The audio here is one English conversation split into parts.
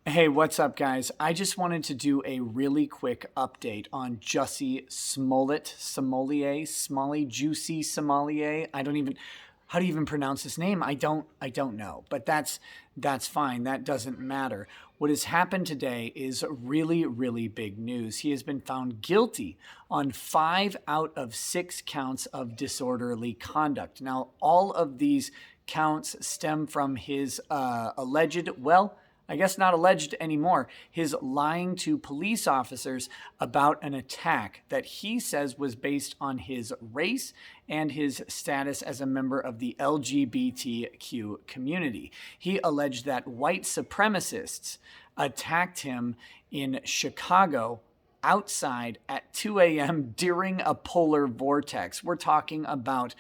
Hey, what's up, guys? I just wanted to do a really quick update on Jessie Smollett, Juicy Sommelier. How do you even pronounce his name? I don't know, but that's fine. That doesn't matter. What has happened today is really, really big news. He has been found guilty on 5 out of 6 counts of disorderly conduct. Now, all of these counts stem from his I guess not alleged anymore, his lying to police officers about an attack that he says was based on his race and his status as a member of the LGBTQ community. He alleged that white supremacists attacked him in Chicago outside at 2 a.m. during a polar vortex. We're talking about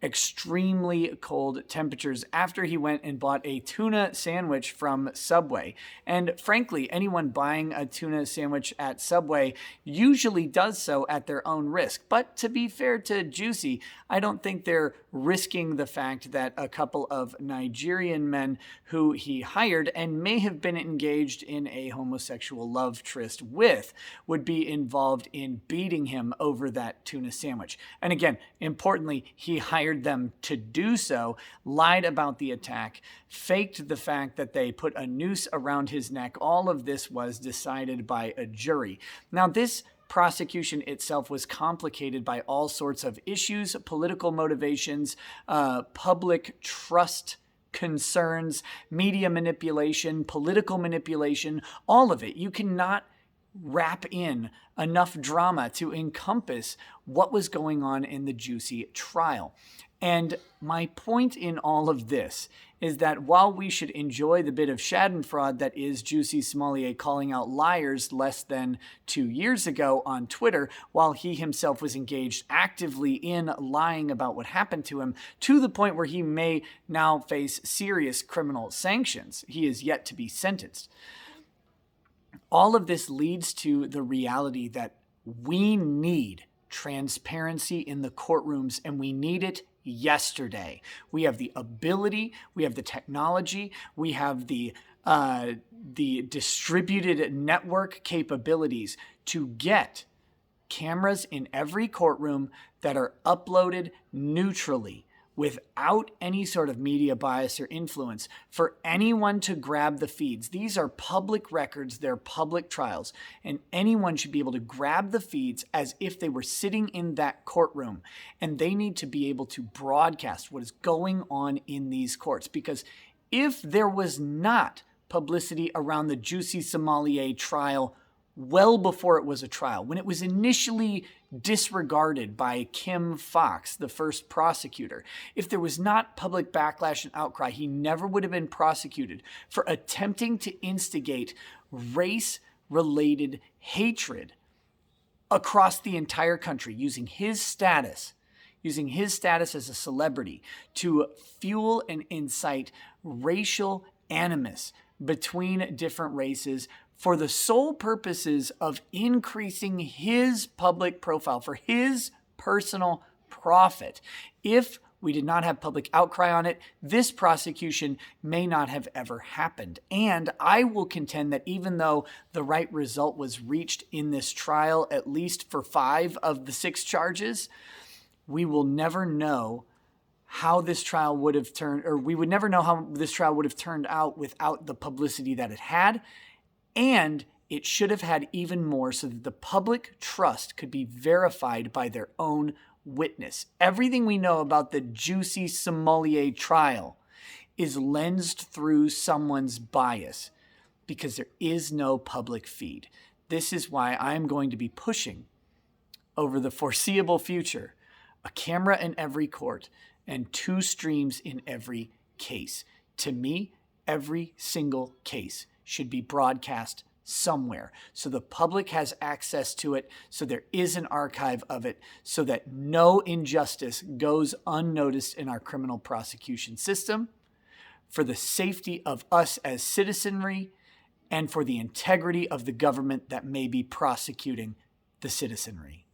extremely cold temperatures after he went and bought a tuna sandwich from Subway. And frankly, anyone buying a tuna sandwich at Subway usually does so at their own risk. But to be fair to Juicy, I don't think they're risking the fact that a couple of Nigerian men who he hired and may have been engaged in a homosexual love tryst with would be involved in beating him over that tuna sandwich. And again, importantly, he hired them to do so, lied about the attack, faked the fact that they put a noose around his neck. All of this was decided by a jury. Now, this prosecution itself was complicated by all sorts of issues, political motivations, public trust concerns, media manipulation, political manipulation, all of it. You cannot wrap in enough drama to encompass what was going on in the Juicy trial. And my point in all of this is that while we should enjoy the bit of schadenfreude that is Jessie Smollett calling out liars less than 2 years ago on Twitter, while he himself was engaged actively in lying about what happened to him, to the point where he may now face serious criminal sanctions. He is yet to be sentenced. All of this leads to the reality that we need transparency in the courtrooms, and we need it yesterday. We have the ability, we have the technology, we have the distributed network capabilities to get cameras in every courtroom that are uploaded neutrally, without any sort of media bias or influence, for anyone to grab the feeds. These are public records, they're public trials, and anyone should be able to grab the feeds as if they were sitting in that courtroom, and they need to be able to broadcast what is going on in these courts. Because if there was not publicity around the Jessie Smollett trial well before it was a trial, when it was initially disregarded by Kim Fox, the first prosecutor, if there was not public backlash and outcry, he never would have been prosecuted for attempting to instigate race-related hatred across the entire country, using his status as a celebrity to fuel and incite racial animus between different races for the sole purposes of increasing his public profile for his personal profit. If we did not have public outcry on it, this prosecution may not have ever happened. And I will contend that even though the right result was reached in this trial, at least for 5 of the 6 charges, we will never know how this trial would have turned, or we would never know how this trial would have turned out without the publicity that it had. And it should have had even more so that the public trust could be verified by their own witness. Everything we know about the Jessie Smollett trial is lensed through someone's bias because there is no public feed. This is why I'm going to be pushing over the foreseeable future a camera in every court and 2 streams in every case. To me, every single case should be broadcast somewhere so the public has access to it, so there is an archive of it, so that no injustice goes unnoticed in our criminal prosecution system, for the safety of us as citizenry, and for the integrity of the government that may be prosecuting the citizenry.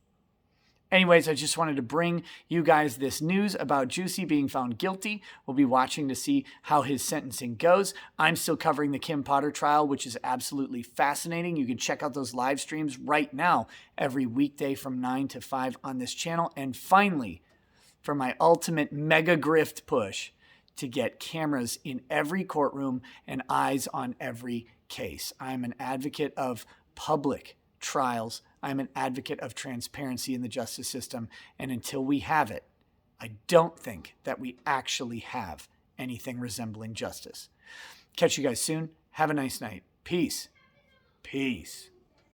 Anyways, I just wanted to bring you guys this news about Juicy being found guilty. We'll be watching to see how his sentencing goes. I'm still covering the Kim Potter trial, which is absolutely fascinating. You can check out those live streams right now, every weekday from 9 to 5 on this channel. And finally, for my ultimate mega grift push, to get cameras in every courtroom and eyes on every case. I'm an advocate of public trials. I'm an advocate of transparency in the justice system. And until we have it, I don't think that we actually have anything resembling justice. Catch you guys soon. Have a nice night. Peace. Peace.